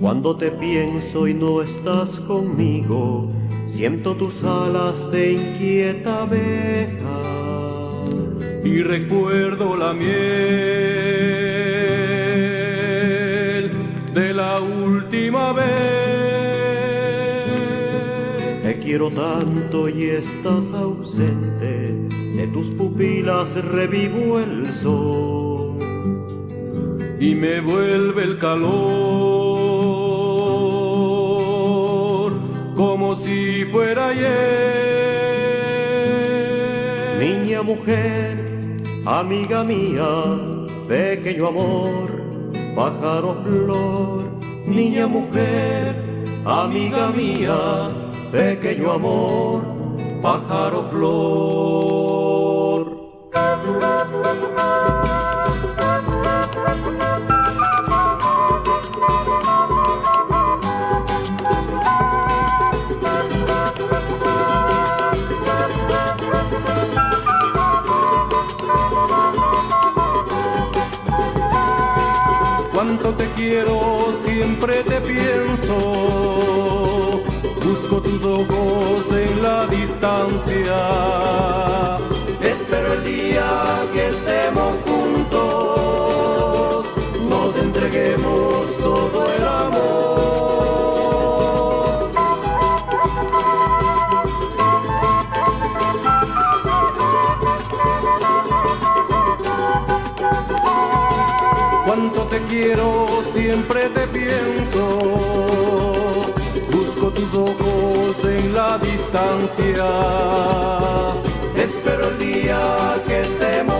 Cuando te pienso y no estás conmigo, siento tus alas de inquieta abeja. Y recuerdo la miel de la última vez. Te quiero tanto y estás ausente, de tus pupilas revivo el sol. Y me vuelve el calor como si fuera ayer. Niña, mujer, amiga mía, pequeño amor, pájaro flor. Niña, mujer, amiga mía, pequeño amor, pájaro flor. Cuánto te quiero, siempre te pienso. Busco tus ojos en la distancia. Espero el día que estemos juntos, nos entreguemos todo el amor. Cuánto te quiero, siempre te pienso. Busco tus ojos en la distancia. Espero el día que estemos